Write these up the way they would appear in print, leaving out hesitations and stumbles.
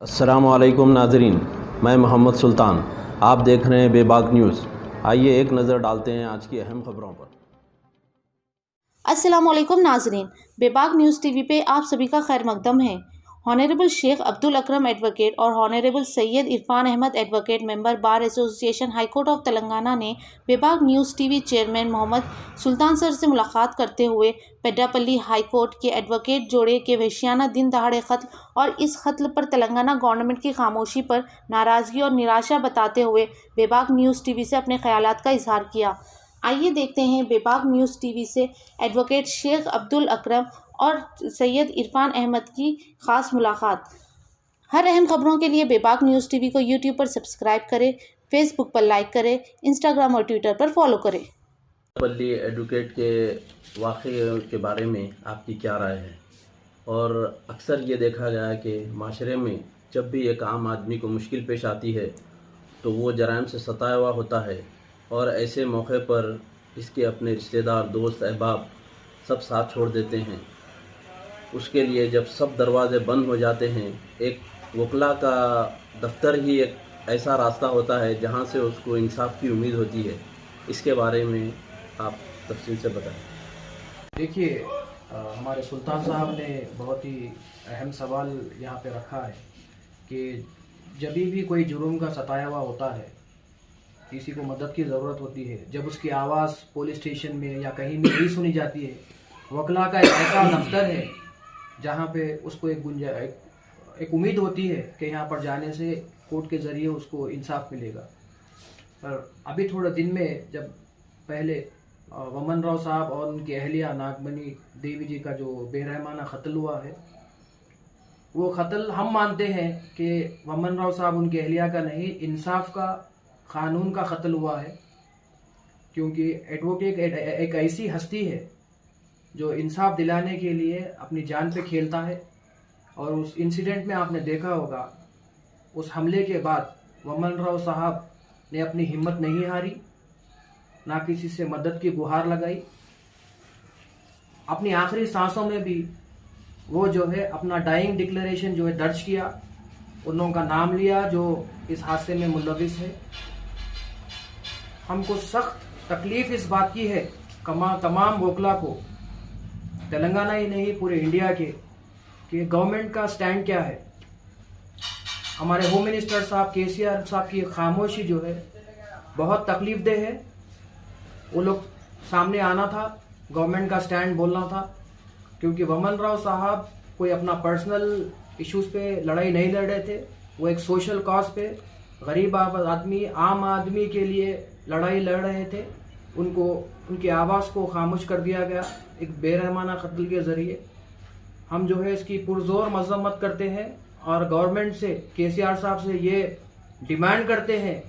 अस्सलामुअलैकुम नाज़रीन, मैं मोहम्मद सुल्तान। आप देख रहे हैं बेबाक न्यूज़। आइए एक नज़र डालते हैं आज की अहम खबरों पर। अस्सलामुअलैकुम नाजरीन, बेबाक न्यूज़ टीवी पे आप सभी का खैर मकदम है। हॉनरेबल शेख अब्दुल अकरम एडवोकेट और honourable Syed Irfan Ahmed advocate member bar association high court of Telangana ने Bebak news TV chairman Mohammed Sultan sir से मुलाकात करते हुए पेड्डापल्ली हाई कोर्ट के एडवोकेट जोड़े के वहशियाना दिन दहाड़े कत्ल और इस कत्ल पर तेलंगाना गवर्नमेंट की खामोशी पर नाराज़गी और निराशा बताते हुए बेबाक न्यूज़ टीवी से अपने ख्यालात का इजहार किया। आइए देखते हैं बेबाक न्यूज़ टीवी से एडवोकेट शेख अब्दुल अकरम और सैयद इरफान अहमद की ख़ास मुलाकात। हर अहम खबरों के लिए बेबाक न्यूज़ टीवी को यूट्यूब पर सब्सक्राइब करें, फेसबुक पर लाइक करें, इंस्टाग्राम और ट्विटर पर फॉलो करें। पेड्डापल्ली एडवोकेट के वाक़े के बारे में आपकी क्या राय है? और अक्सर ये देखा गया है कि माशरे में जब भी एक आम आदमी को मुश्किल पेश आती है तो वो जराइम से सताया हुआ होता है और ऐसे मौके पर इसके अपने रिश्तेदार, दोस्त, अहबाब सब साथ छोड़ देते हैं। उसके लिए जब सब दरवाज़े बंद हो जाते हैं, एक वकला का दफ्तर ही एक ऐसा रास्ता होता है जहाँ से उसको इंसाफ की उम्मीद होती है। इसके बारे में आप तफसील से बताएं। देखिए, हमारे सुल्तान साहब ने बहुत ही अहम सवाल यहाँ पे रखा है कि जब भी कोई जुर्म का सताया हुआ होता है, किसी को मदद की ज़रूरत होती है, जब उसकी आवाज़ पुलिस स्टेशन में या कहीं भी नहीं सुनी जाती है, वकला का एक ऐसा दफ्तर है जहाँ पे उसको एक उम्मीद होती है कि यहाँ पर जाने से कोर्ट के ज़रिए उसको इंसाफ मिलेगा। पर अभी थोड़े दिन में जब पहले वमन राव साहब और उनकी अहलिया नागमणि देवी जी का जो बेरहमाना कत्ल हुआ है, वो कत्ल हम मानते हैं कि वमन राव साहब उनकी अहलिया का नहीं, इंसाफ का, कानून का कत्ल हुआ है। क्योंकि एडवोकेट एक ऐसी हस्ती है जो इंसाफ दिलाने के लिए अपनी जान पे खेलता है। और उस इंसिडेंट में आपने देखा होगा, उस हमले के बाद वमन राव साहब ने अपनी हिम्मत नहीं हारी, ना किसी से मदद की गुहार लगाई। अपनी आखिरी सांसों में भी वो जो है अपना डाइंग डिक्लेरेशन जो है दर्ज किया, उन लोगों का नाम लिया जो इस हादसे में मुलविस है। हमको सख्त तकलीफ इस बात की है तमाम वकला को, तेलंगाना ही नहीं पूरे इंडिया के, कि गवर्नमेंट का स्टैंड क्या है। हमारे होम मिनिस्टर साहब केसीआर साहब की खामोशी जो है बहुत तकलीफ दे है। वो लोग सामने आना था, गवर्नमेंट का स्टैंड बोलना था, क्योंकि वमन राव साहब कोई अपना पर्सनल इश्यूज पे लड़ाई नहीं लड़ रहे थे। वो एक सोशल कॉज पे गरीब आदमी, आम आदमी के लिए लड़ाई लड़ रहे थे। उनको उनकी आवाज़ को खामोश कर दिया गया एक बेरहमाना कत्ल के ज़रिए। हम जो है इसकी पुरजोर मजम्मत करते हैं और गवर्नमेंट से, केसीआर साहब से ये डिमांड करते हैं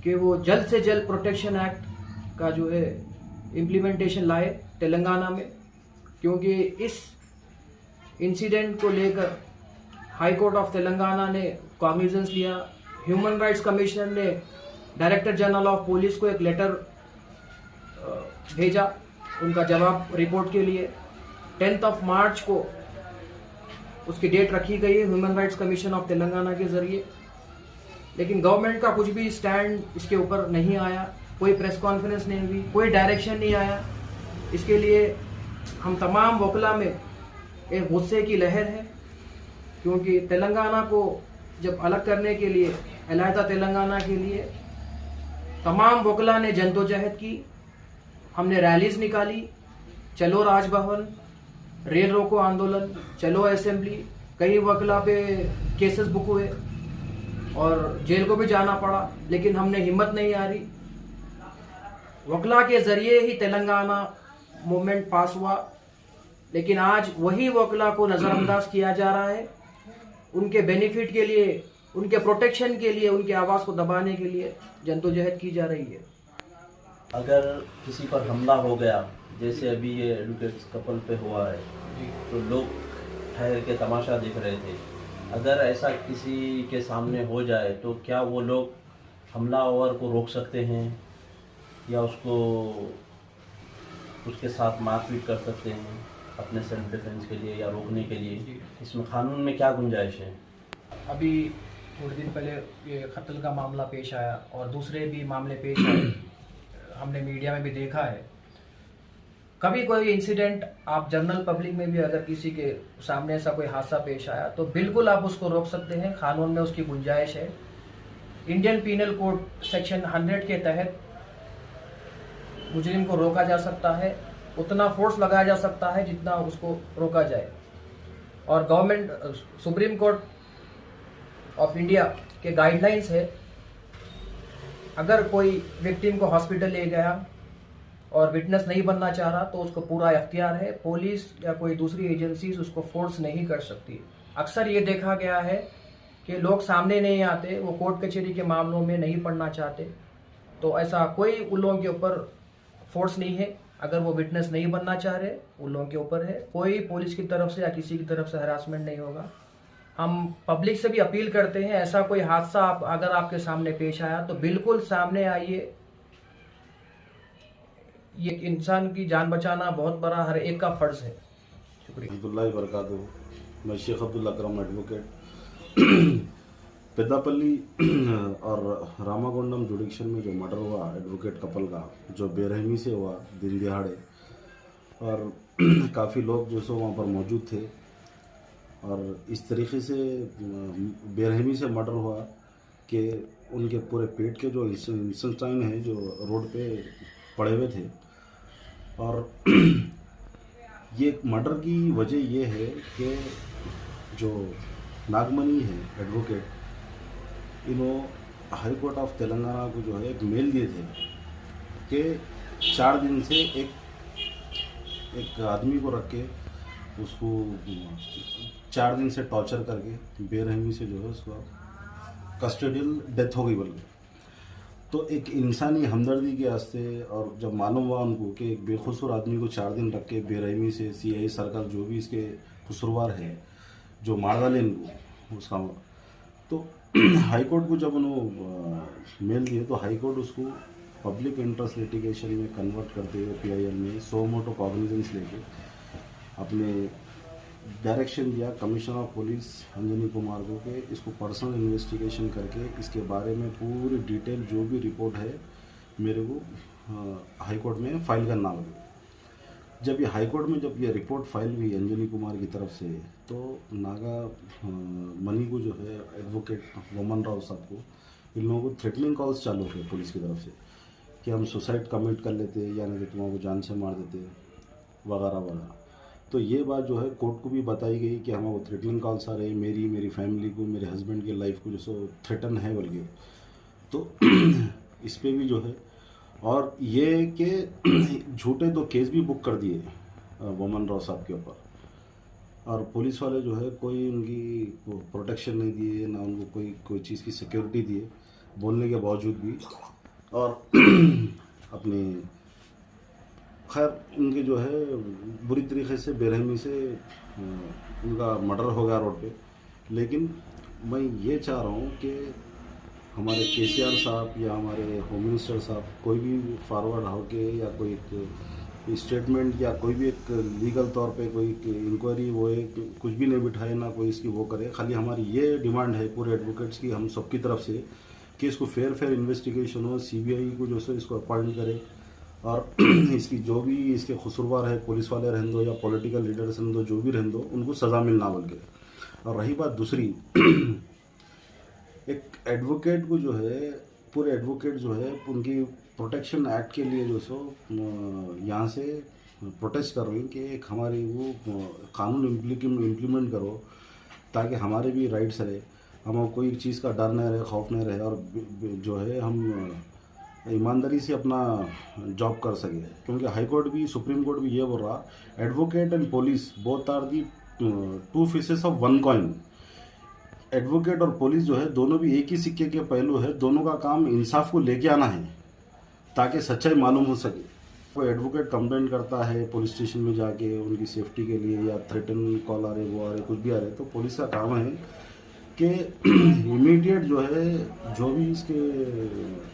कि वो जल्द से जल्द प्रोटेक्शन एक्ट का जो है इम्प्लीमेंटेशन लाए तेलंगाना में। क्योंकि इस इंसिडेंट को लेकर हाई कोर्ट ऑफ तेलंगाना ने कॉग्निजेंस लिया। ह्यूमन राइट्स कमिश्नर ने डायरेक्टर जनरल ऑफ पुलिस को एक लेटर भेजा उनका जवाब रिपोर्ट के लिए। 10 मार्च को उसकी डेट रखी गई है human rights commission of Telangana के ज़रिए। लेकिन गवर्नमेंट का कुछ भी स्टैंड इसके ऊपर नहीं आया, कोई प्रेस कॉन्फ्रेंस नहीं हुई, कोई डायरेक्शन नहीं आया। इसके लिए हम तमाम वकला में एक गुस्से की लहर है, क्योंकि तेलंगाना को जब अलग करने के लिए, अलहदा तेलंगाना के लिए तमाम वकला ने जद्दोजहद की। हमने रैलीज निकाली, चलो राजभवन, रेल रोको आंदोलन, चलो असेंबली। कई वकला पे केसेस बुक हुए और जेल को भी जाना पड़ा, लेकिन हमने हिम्मत नहीं हारी। वकला के जरिए ही तेलंगाना मूवमेंट पास हुआ, लेकिन आज वही वकला को नज़रअंदाज किया जा रहा है। उनके बेनिफिट के लिए, उनके प्रोटेक्शन के लिए, उनकी आवाज़ को दबाने के लिए जद्दोजहद की जा रही है। अगर किसी पर हमला हो गया, जैसे अभी ये एडवोकेट कपल पे हुआ है, तो लोग ठहर के तमाशा देख रहे थे। अगर ऐसा किसी के सामने हो जाए तो क्या वो लोग हमलावर को रोक सकते हैं या उसके साथ मारपीट कर सकते हैं अपने सेल्फ डिफेंस के लिए या रोकने के लिए? इसमें कानून में क्या गुंजाइश है? अभी थोड़े दिन पहले ये कत्ल का मामला पेश आया और दूसरे भी मामले पेश आए, हमने मीडिया में भी देखा है। कभी कोई इंसिडेंट आप जनरल पब्लिक में भी अगर किसी के सामने ऐसा कोई हादसा पेश आया तो बिल्कुल आप उसको रोक सकते हैं, कानून में उसकी गुंजाइश है। इंडियन पीनल कोड सेक्शन 100 के तहत मुजरिम को रोका जा सकता है, उतना फोर्स लगाया जा सकता है जितना उसको रोका जाए। और government supreme court of India के गाइडलाइंस है, अगर कोई विक्टिम को हॉस्पिटल ले गया और विटनेस नहीं बनना चाह रहा तो उसको पूरा इख्तियार है, पुलिस या कोई दूसरी एजेंसीज उसको फोर्स नहीं कर सकती। अक्सर ये देखा गया है कि लोग सामने नहीं आते, वो कोर्ट कचहरी के मामलों में नहीं पढ़ना चाहते, तो ऐसा कोई उन लोगों के ऊपर फोर्स नहीं है। अगर वो विटनेस नहीं बनना चाह रहे, उन लोगों के ऊपर है, कोई पुलिस की तरफ से या किसी की तरफ से हरासमेंट नहीं होगा। हम पब्लिक से भी अपील करते हैं, ऐसा कोई हादसा अगर आपके सामने पेश आया तो बिल्कुल सामने आइए। ये इंसान की जान बचाना बहुत बड़ा हर एक का फर्ज है। शुक्रिया। अब्दुल्लाह बरकातहू। मैं शेख अब्दुल अकरम एडवोकेट। पेद्दापल्ली और रामागुंडम जुडिक्शन में जो मर्डर हुआ एडवोकेट कपल का, जो बेरहमी से हुआ दिन दिहाड़े, और काफ़ी लोग जो सो वहाँ पर मौजूद थे, और इस तरीके से बेरहमी से मर्डर हुआ कि उनके पूरे पेट के जो इंसेस्टाइन है जो रोड पे पड़े हुए थे। और ये मर्डर की वजह ये है कि जो नागमनी है एडवोकेट, इन्होंने हाई कोर्ट ऑफ तेलंगाना को जो है एक मेल दिए थे कि 4 दिन से एक आदमी को रख के उसको 4 दिन से टॉर्चर करके बेरहमी से जो है उसका कस्टडियल डेथ हो गई बल्कि। तो एक इंसानी हमदर्दी के वास्ते, और जब मालूम हुआ उनको कि एक बेकसूर आदमी को 4 दिन रख के बेरहमी से CI सर्कल जो भी इसके कसूरवार है जो मार डाले इनको उसका, तो हाई कोर्ट को जब उन्होंने मेल दिए तो हाई कोर्ट उसको पब्लिक इंटरेस्ट लिटिगेशन में कन्वर्ट करते हुए PIL में सो मोटो कॉग्निजेंस लेके अपने डायरेक्शन दिया commissioner of police Anjani Kumar को कि इसको पर्सनल इन्वेस्टिगेशन करके इसके बारे में पूरी डिटेल जो भी रिपोर्ट है मेरे को हाई कोर्ट में फाइल करना होगा। जब ये हाई कोर्ट में जब ये रिपोर्ट फाइल हुई अंजनी कुमार की तरफ से, तो नागा मनी को जो है एडवोकेट वमन राव साहब को, इन लोगों को थ्रेटनिंग कॉल्स चालू हुए पुलिस की तरफ से कि हम सुसाइड कमिट कर लेते या नहीं तो तुम्हारे को जान से मार देते वगैरह वगैरह। तो ये बात जो है कोर्ट को भी बताई गई कि हमारे को थ्रेटनिंग कॉल्स आ रहे हैं, मेरी फैमिली को, मेरे हस्बैंड की लाइफ को जो सो थ्रेटन है बल्कि। तो इस पर भी जो है, और ये कि झूठे 2 केस भी बुक कर दिए वमन राव साहब के ऊपर, और पुलिस वाले जो है कोई उनकी प्रोटेक्शन नहीं दिए, ना उनको कोई चीज़ की सिक्योरिटी दिए बोलने के बावजूद भी। और अपने खैर उनके जो है बुरी तरीके से बेरहमी से उनका मर्डर हो गया रोड पे। लेकिन मैं ये चाह रहा हूँ कि हमारे KCR साहब या हमारे होम मिनिस्टर साहब कोई भी फॉरवर्ड हो के या कोई एक स्टेटमेंट या कोई भी एक लीगल तौर पे कोई इंक्वायरी वो एक कुछ भी नहीं बिठाए, ना कोई इसकी वो करे। खाली हमारी ये डिमांड है पूरे एडवोकेट्स की, हम सबकी तरफ से, कि इसको फेयर इन्वेस्टिगेशन हो, CBI को जो सो इसको अपॉइंट करे, और इसकी जो भी इसके कसूरवार है, पुलिस वाले रहने दो या पॉलिटिकल लीडर्स रहने दो, जो भी रहने दो, उनको सज़ा मिलना बल्कि। और रही बात दूसरी, एक एडवोकेट को जो है, पूरे एडवोकेट जो है उनकी प्रोटेक्शन एक्ट के लिए जो सो यहाँ से प्रोटेस्ट कर रही हैं कि एक हमारी वो कानून इम्प्लीमेंट करो ताकि हमारे भी राइट्स रहे, हमें कोई चीज़ का डर नहीं रहे, खौफ नहीं रहे, और जो है हम ईमानदारी से अपना जॉब कर सके। क्योंकि हाई कोर्ट भी, सुप्रीम कोर्ट भी ये बोल रहा, advocate and police both are the 2 faces of 1 coin. Advocate और पुलिस जो है दोनों भी एक ही सिक्के के पहलू है, दोनों का काम इंसाफ को लेके आना है ताकि सच्चाई मालूम हो सके। कोई एडवोकेट कंप्लेंट करता है पुलिस स्टेशन में जाके उनकी सेफ्टी के लिए, या थ्रेटन कॉल आ रहे, वो आ रहे, कुछ भी आ रहे, तो पुलिस का काम है कि इमीडिएट जो है जो भी इसके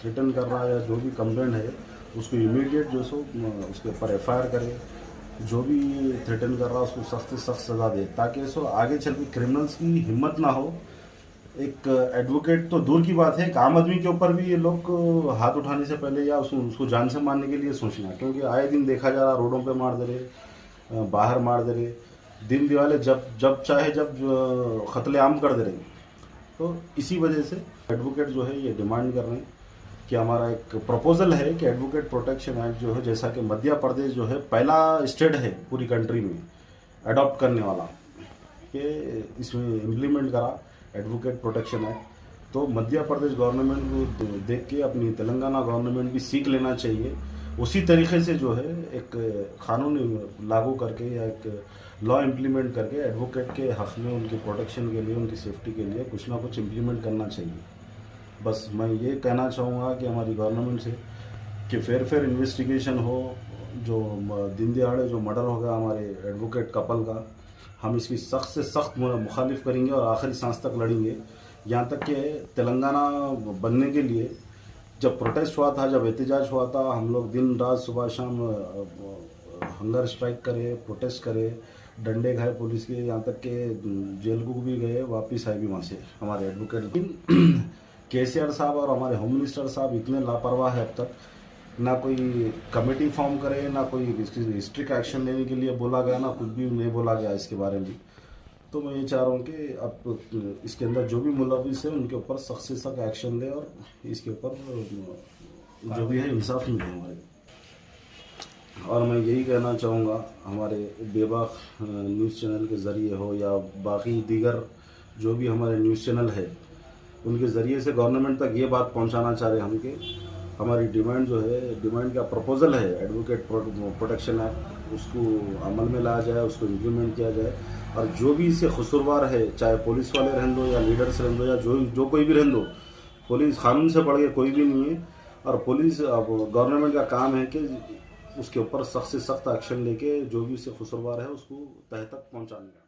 थ्रेटन कर रहा है या जो भी कंप्लेंट है उसको इमीडिएट जो सो उसके ऊपर FIR करे, जो भी थ्रेटन कर रहा है उसको सख्त से सख्त सज़ा दे, ताकि सो आगे चल के क्रिमिनल्स की हिम्मत ना हो एक एडवोकेट तो दूर की बात है, एक आम आदमी के ऊपर भी ये लोग हाथ उठाने से पहले या उसको जान से मारने के लिए सोचना, क्योंकि आए दिन देखा जा रहा रोडों पे मार दे रहे, बाहर मार दे रहे, दिन दिवाले जब चाहे जब कत्लेआम कर दे रहे। तो इसी वजह से एडवोकेट जो है ये डिमांड कर रहे हैं कि हमारा एक प्रपोजल है कि एडवोकेट प्रोटेक्शन एक्ट जो है, जैसा कि मध्य प्रदेश जो है पहला स्टेट है पूरी कंट्री में अडॉप्ट करने वाला, कि इसमें इम्प्लीमेंट करा एडवोकेट प्रोटेक्शन एक्ट। तो मध्य प्रदेश गवर्नमेंट को देख के अपनी तेलंगाना गवर्नमेंट भी सीख लेना चाहिए, उसी तरीके से जो है एक कानून लागू करके या एक लॉ इम्प्लीमेंट करके एडवोकेट के हक में, उनके प्रोटेक्शन के लिए, उनकी सेफ्टी के लिए कुछ ना कुछ इम्प्लीमेंट करना चाहिए। बस मैं ये कहना चाहूँगा कि हमारी गवर्नमेंट से कि फेयर इन्वेस्टिगेशन हो। जो दिन दिहाड़े जो मर्डर होगा हमारे एडवोकेट कपल का, हम इसकी सख्त से सख्त मुखालिफ करेंगे और आखिरी सांस तक लड़ेंगे, यहाँ तक कि तेलंगाना बनने के लिए जब प्रोटेस्ट हुआ था, जब एहतजाज हुआ था, हम लोग दिन रात सुबह शाम हंगर स्ट्राइक करे, प्रोटेस्ट करे, डंडे खाए पुलिस के, यहाँ तक कि जेल को भी गए, वापस आए भी वहाँ से हमारे एडवोकेट। केसीआर साहब और हमारे होम मिनिस्टर साहब इतने लापरवाह है, अब तक ना कोई कमेटी फॉर्म करे, ना कोई स्ट्रिक्ट एक्शन लेने के लिए बोला गया, ना कुछ भी नहीं बोला गया इसके बारे में। तो मैं ये चाह रहा हूँ कि अब इसके अंदर जो भी मुलविस है उनके ऊपर सख्त से सख्त एक्शन ले और इसके ऊपर जो भी है इंसाफ मिले हमारे। और मैं यही कहना चाहूँगा हमारे बेबाक न्यूज़ चैनल के ज़रिए हो या बाकी दीगर जो भी हमारे न्यूज़ चैनल है, उनके ज़रिए से गवर्नमेंट तक ये बात पहुंचाना चाह रहे हम कि हमारी डिमांड जो है, डिमांड का प्रपोजल है एडवोकेट प्रोटेक्शन एक्ट, उसको अमल में लाया जाए, उसको इम्प्लीमेंट किया जाए। और जो भी इससे कसूरवार है, चाहे पुलिस वाले रहने दो या लीडर्स रहने दो या जो कोई भी रहने दो, पुलिस कानून से बढ़ के कोई भी नहीं है। और पुलिस गवर्नमेंट का काम है कि उसके ऊपर सख्त से सख्त एक्शन लेके जो भी इससे कसूरवार है उसको तह तक पहुँचाने का।